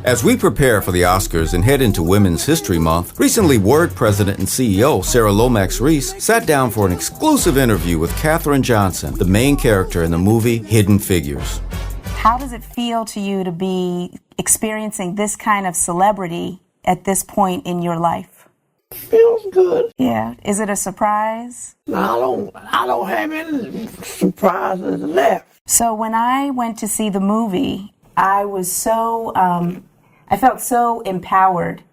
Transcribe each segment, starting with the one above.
As we prepare for the Oscars and head into Women's History Month, recently WURD President and CEO Sara Lomax-Reese sat down for an exclusive interview with Katherine Johnson, the main character in the movie Hidden Figures. How does it feel to you to be experiencing this kind of celebrity at this point in your life? Feels good. Yeah. Is it a surprise? No, I don't have any surprises left. So when I went to see the movie, I was I felt so empowered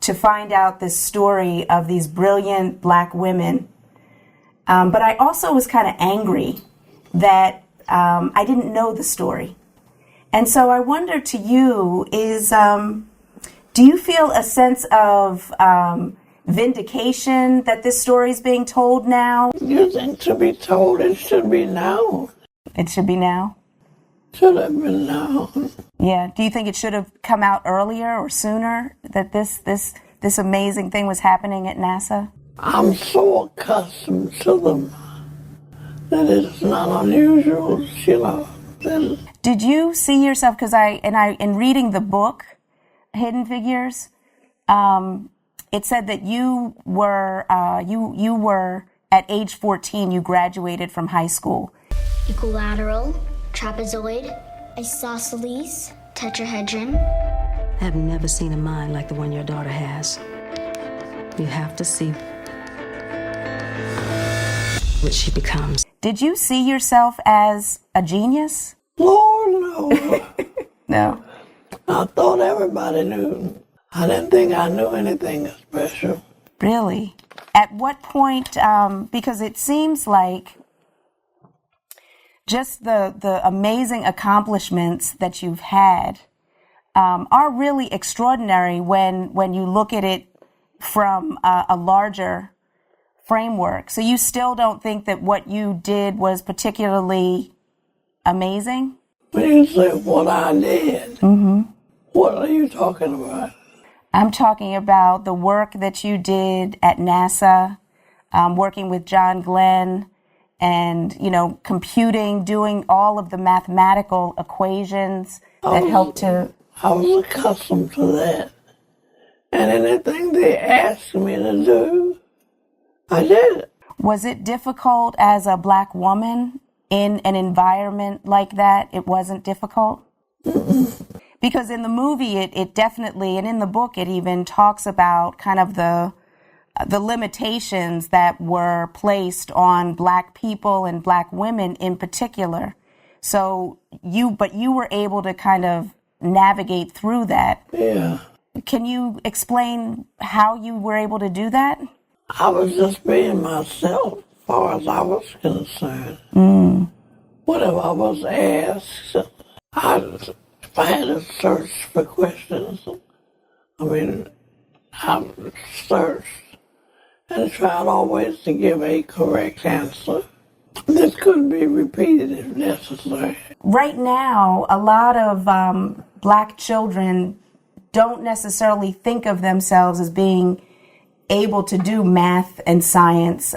to find out this story of these brilliant Black women. But I also was kind of angry that I didn't know the story. And so I wonder to you do you feel a sense of vindication that this story is being told now? You think to be told it should be now? It should be now? Should have been now. Yeah. Do you think it should have come out earlier or sooner that this amazing thing was happening at NASA? I'm so accustomed to them that it's not unusual, Did you see yourself, because in reading the book, Hidden Figures, it said that you were at age 14, you graduated from high school. Equilateral, trapezoid, isosceles, tetrahedron. I have never seen a mind like the one your daughter has. You have to see what she becomes. Did you see yourself as a genius? Lord, no. No. I thought everybody knew. I didn't think I knew anything special. Really? At what point, because it seems like just the amazing accomplishments that you've had are really extraordinary when you look at it from a larger framework. So you still don't think that what you did was particularly amazing? When you say what I did, what are you talking about? I'm talking about the work that you did at NASA, working with John Glenn, and, computing, doing all of the mathematical equations that helped to... I was accustomed to that. And anything they asked me to do, I did it. Was it difficult as a Black woman in an environment like that? It wasn't difficult? Because in the movie, it definitely, and in the book, it even talks about kind of the limitations that were placed on Black people and Black women in particular. So you were able to kind of navigate through that. Yeah. Can you explain how you were able to do that? I was just being myself as far as I was concerned. Whatever I was asked, if I had to search for questions, I searched and tried always to give a correct answer. This couldn't be repeated if necessary. Right now, a lot of Black children don't necessarily think of themselves as being able to do math and science,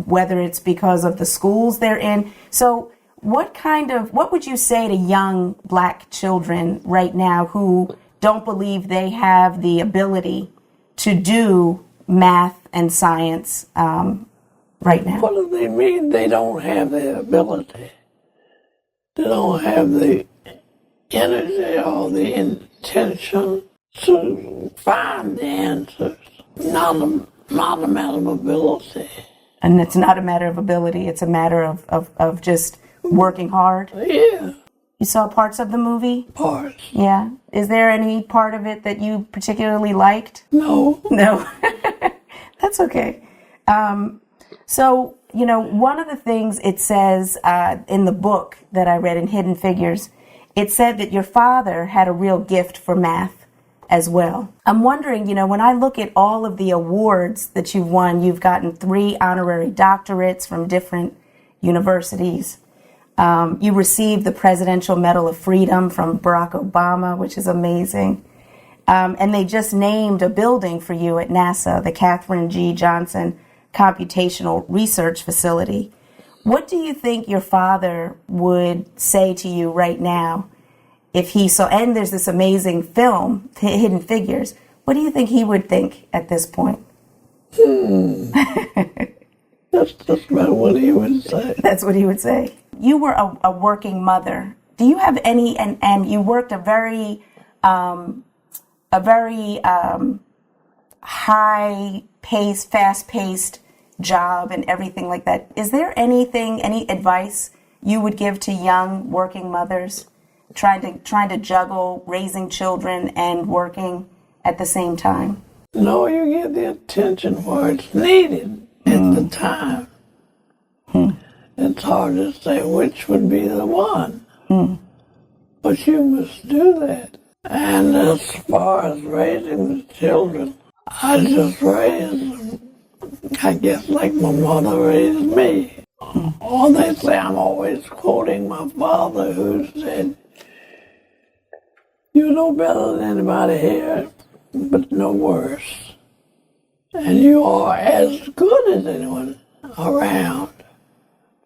whether it's because of the schools they're in. So what would you say to young Black children right now who don't believe they have the ability to do math and science right now? What do they mean they don't have the ability? They don't have the energy or the intention to find the answers. Not a matter of ability. And it's not a matter of ability, it's a matter of just working hard? Yeah. You saw parts of the movie? Parts. Yeah. Is there any part of it that you particularly liked? No. No. That's okay. So, one of the things it says in the book that I read in Hidden Figures, it said that your father had a real gift for math as well. I'm wondering, when I look at all of the awards that you've won, you've gotten 3 honorary doctorates from different universities. You received the Presidential Medal of Freedom from Barack Obama, which is amazing. And they just named a building for you at NASA, the Katherine G. Johnson Computational Research Facility. What do you think your father would say to you right now if he saw, and there's this amazing film, Hidden Figures, what do you think he would think at this point? That's just about what he would say. That's what he would say. You were a working mother. Do you have any, and you worked a very high-paced, fast-paced job and everything like that. Is there any advice you would give to young working mothers trying to juggle raising children and working at the same time? No, you get the attention where it's needed at the time. It's hard to say which would be the one. But you must do that. And as far as raising the children, I just raised them, I guess, like my mother raised me. Or they say I'm always quoting my father, who said, "You know better than anybody here, but no worse. And you are as good as anyone around,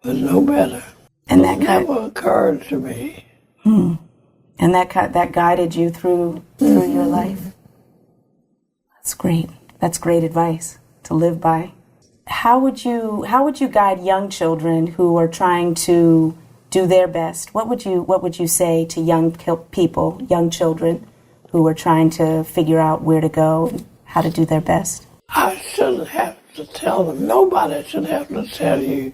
but no better." And that never occurred to me. And that guided you through your life. That's great. That's great advice to live by. How would you guide young children who are trying to do their best? What would you say to young people, young children who are trying to figure out where to go and how to do their best? I shouldn't have to tell them. Nobody should have to tell you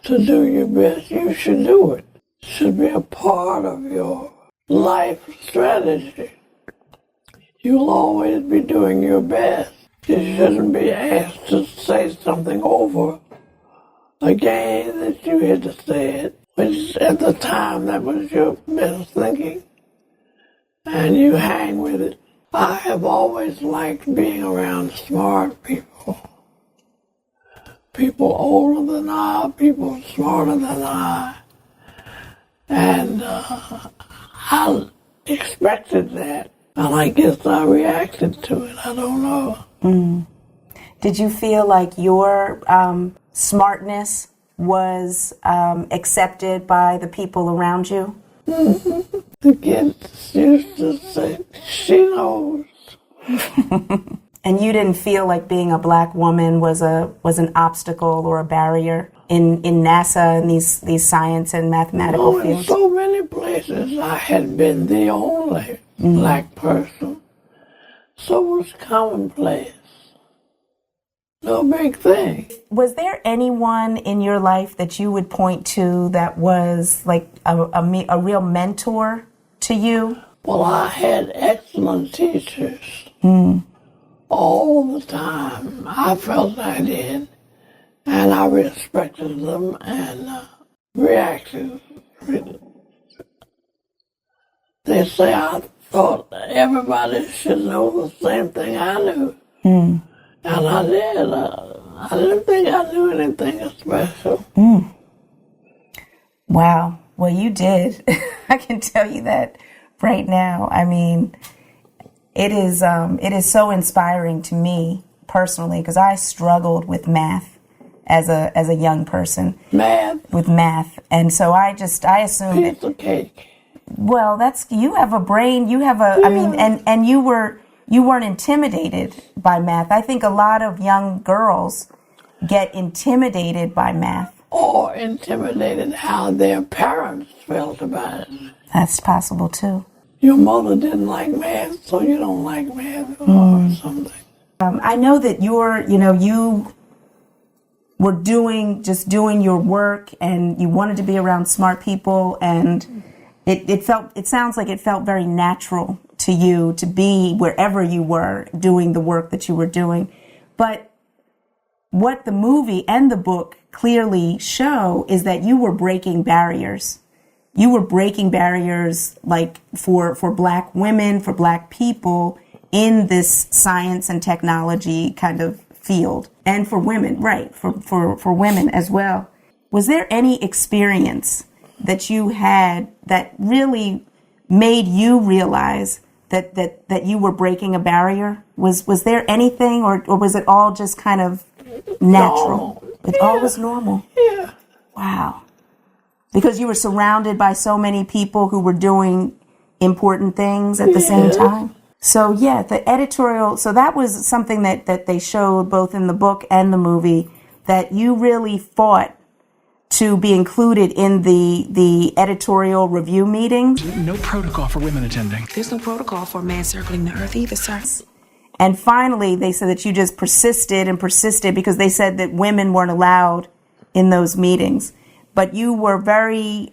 to do your best. You should do it. It should be a part of your life strategy. You'll always be doing your best. You shouldn't be asked to say something over again that you had to say it, which at the time that was your best thinking, and you hang with it. I have always liked being around smart people. People older than I, people smarter than I. And I expected that, and I guess I reacted to it. I don't know. Did you feel like your smartness was accepted by the people around you? The kids used to say, "She knows." And you didn't feel like being a black woman was an obstacle or a barrier in NASA and these science and mathematical fields? In so many places I had been the only black person. So it was commonplace. No big thing. Was there anyone in your life that you would point to that was like a real mentor to you? Well, I had excellent teachers. All the time. I felt I did. And I respected them and reacted. They say I thought everybody should know the same thing I knew. And I did. I didn't think I knew anything special. Wow. Well, you did. I can tell you that right now. I mean, it is so inspiring to me personally because I struggled with math as a young person. With math, and so I assumed piece of cake. Well, you have a brain. You have a. Yeah. I mean, and you weren't intimidated by math. I think a lot of young girls get intimidated by math. Or intimidated how their parents felt about it. That's possible too. Your mother didn't like math, so you don't like math or something. I know that you were doing your work, and you wanted to be around smart people, and it sounds like it felt very natural to you to be wherever you were doing the work that you were doing. But what the movie and the book clearly show is that you were breaking barriers. You were breaking barriers like for black women, for black people in this science and technology kind of field, and for women, right, for women as well. Was there any experience that you had that really made you realize that you were breaking a barrier? Was there anything, or was it all just kind of natural? It all was normal? Yeah. Wow. Because you were surrounded by so many people who were doing, important things at the same time. So yeah, the editorial, so that was something that they showed both in the book and the movie, that you really fought to be included in the editorial review meetings. No protocol for women attending. There's no protocol for a man circling the earth either, sir. And finally, they said that you just persisted and persisted because they said that women weren't allowed in those meetings. But you were very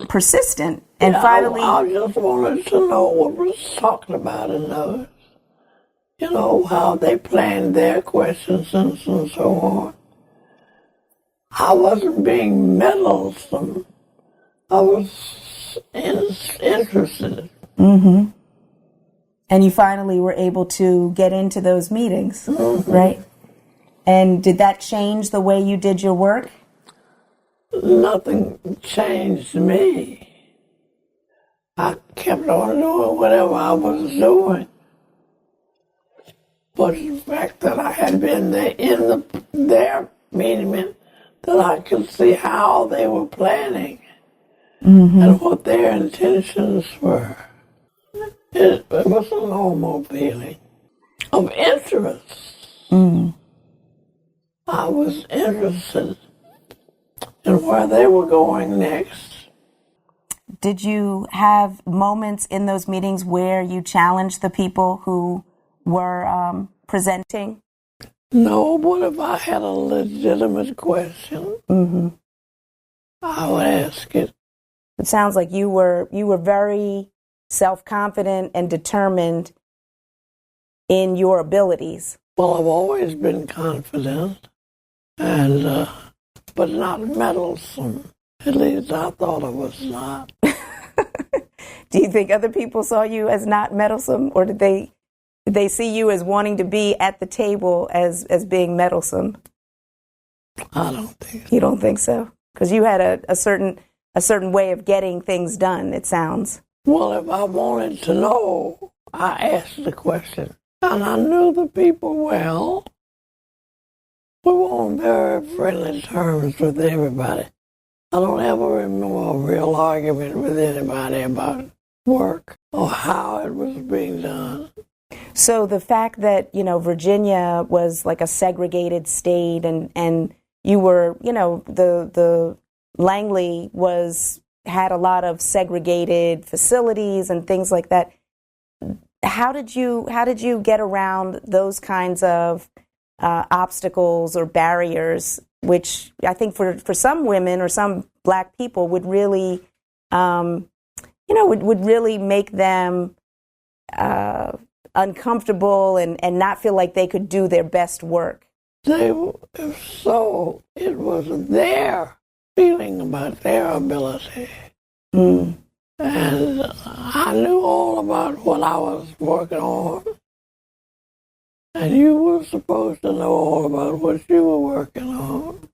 persistent. And finally, I just wanted to know what was talked about in those. You know, how they planned their questions and so on. I wasn't being meddlesome. I was interested. Mm-hmm. And you finally were able to get into those meetings, right? And did that change the way you did your work? Nothing changed me. I kept on doing whatever I was doing. But the fact that I had been there in their meeting meant that I could see how they were planning and what their intentions were. It was a normal feeling of interest. I was interested in where they were going next. Did you have moments in those meetings where you challenged the people who were presenting? No, but if I had a legitimate question, I would ask it. It sounds like you were very self-confident and determined in your abilities. Well, I've always been confident, and but not meddlesome. At least I thought I was not. Do you think other people saw you as not meddlesome, or did they see you as wanting to be at the table as being meddlesome? I don't think so. You don't think so? Because you had a certain way of getting things done, it sounds. Well, if I wanted to know, I asked the question. And I knew the people well. We were on very friendly terms with everybody. I don't ever remember a real argument with anybody about work or how it was being done. So the fact that, Virginia was like a segregated state and you were, the Langley had a lot of segregated facilities and things like that. How did you get around those kinds of obstacles or barriers, which I think for some women or some Black people would really, would really make them uncomfortable and not feel like they could do their best work? It was their feeling about their ability. And I knew all about what I was working on. And you were supposed to know all about what you were working on.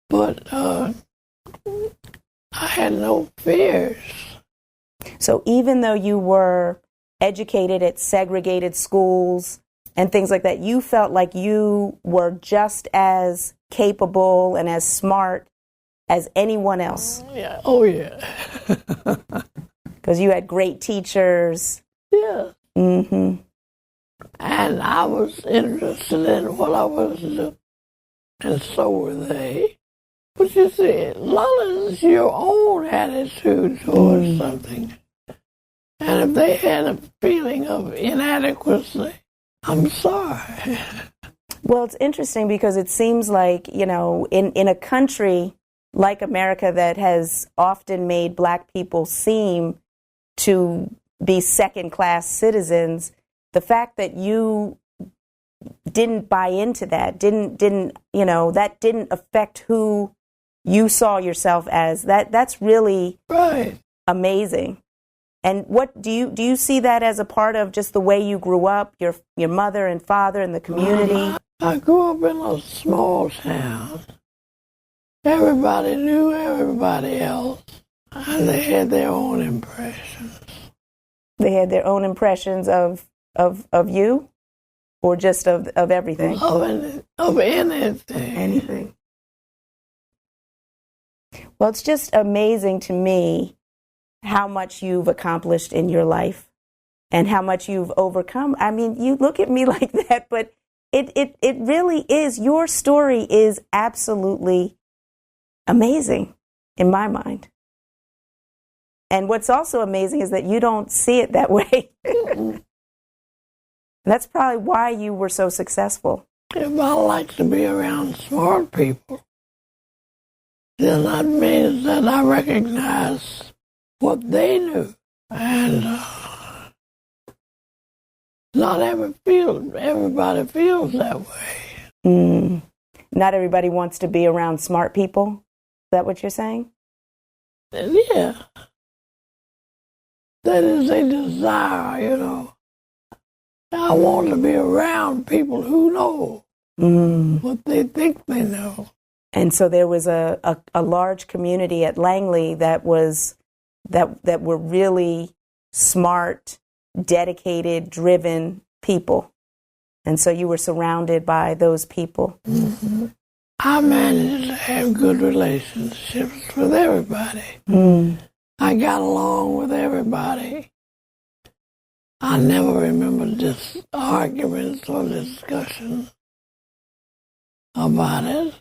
But I had no fears. So even though you were educated at segregated schools and things like that, you felt like you were just as capable and as smart as anyone else. Yeah. Oh, yeah. Because you had great teachers. Yeah. Mm-hmm. And I was interested in what I was doing, and so were they. But you see, as long as your own attitude towards something, and if they had a feeling of inadequacy, I'm sorry. Well, it's interesting because it seems like, in a country like America that has often made Black people seem to be second-class citizens, the fact that you didn't buy into that, that didn't affect who you saw yourself as, that's really right. Amazing. And what do you see that as a part of just the way you grew up, your mother and father and the community? I grew up in a small town. Everybody knew everybody else, and they had their own impressions. They had their own impressions of you, or just of everything? Of anything. how much you've accomplished in your life and how much you've overcome. I mean, you look at me like that, but it really is. Your story is absolutely amazing in my mind. And what's also amazing is that you don't see it that way. That's probably why you were so successful. If I like to be around smart people, then that means that I recognize what they knew. And not everybody feels that way. Not everybody wants to be around smart people. Is that what you're saying? Yeah. That is a desire, you know. I want to be around people who know what they think they know. And so there was a large community at Langley that were really smart, dedicated, driven people. And so you were surrounded by those people. Mm-hmm. I managed to have good relationships with everybody. I got along with everybody. I never remember just arguments or discussions about it,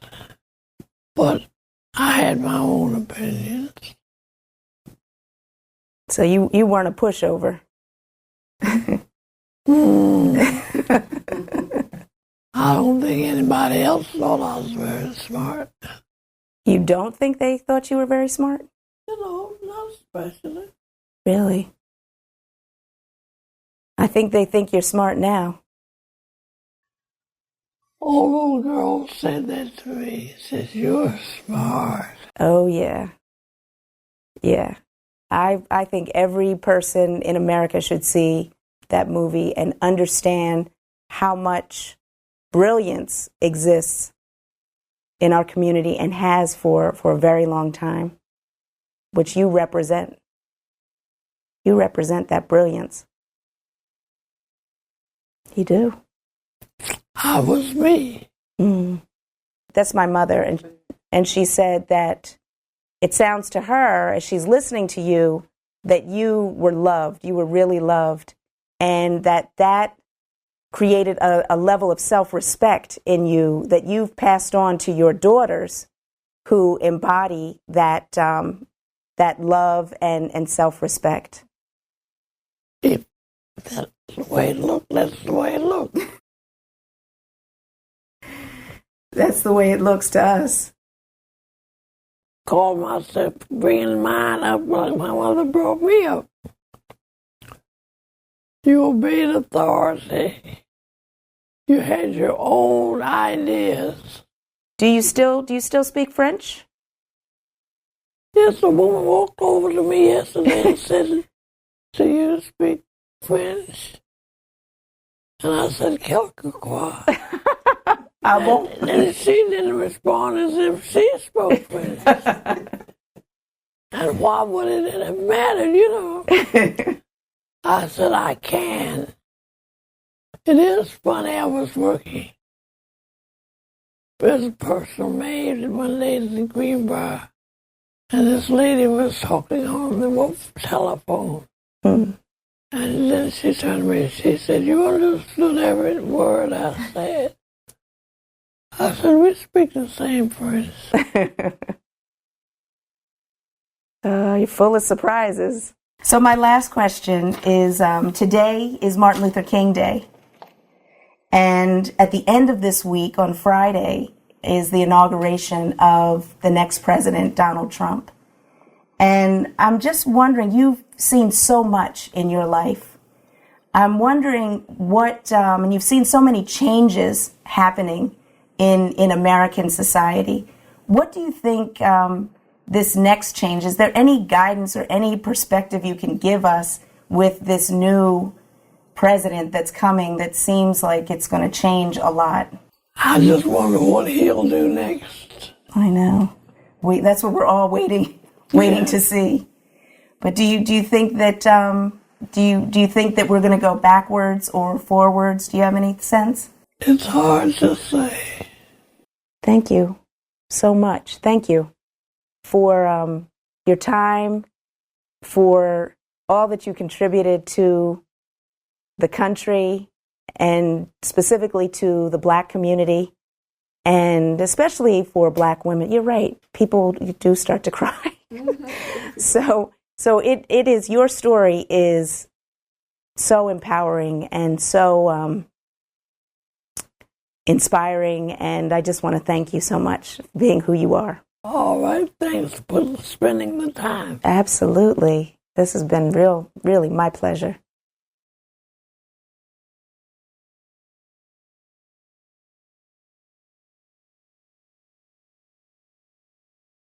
but I had my own opinions. So you weren't a pushover. I don't think anybody else thought I was very smart. You don't think they thought you were very smart? You know, not especially. Really? I think they think you're smart now. Old little girl said that to me. She says, "You're smart." Oh, yeah. Yeah. I think every person in America should see that movie and understand how much brilliance exists in our community and has for a very long time, which you represent. You represent that brilliance. You do. I was me. That's my mother, and she said that it sounds to her, as she's listening to you, that you were loved, you were really loved, and that created a level of self-respect in you that you've passed on to your daughters who embody that love and self-respect. If that's the way it looked, that's the way it looked. That's the way it looks to us. Call myself bringing mine up like my mother brought me up. You obeyed authority. You had your own ideas. Do you still speak French? Yes, a woman walked over to me yesterday and said, "Do you speak French?" And I said, "Quelque quoi." And she didn't respond as if she spoke French. And why would it have mattered, you know? I said, "I can." It is funny, I was working as a personal maid one day at the Greenbrier, and this lady was talking on the telephone. And then she turned to me and she said, "You understood every word I said?" I said, "We speak the same French." You're full of surprises. So my last question is, today is Martin Luther King Day. And at the end of this week, on Friday, is the inauguration of the next president, Donald Trump. And I'm just wondering, you've seen so much in your life. I'm wondering and you've seen so many changes happening in American society. What do you think this next change? Is there any guidance or any perspective you can give us with this new president that's coming that seems like it's going to change a lot? I just wonder what he'll do next. I know. That's what we're all waiting to see. But do you think that do you think that we're going to go backwards or forwards? Do you have any sense? It's hard to say. Thank you so much. Thank you for your time for all that you contributed to the country and specifically to the Black community, and especially for Black women. You're right. People, you do start to cry. So it is, your story is so empowering and so inspiring, and I just want to thank you so much for being who you are. All right, thanks for spending the time. Absolutely. This has been really my pleasure.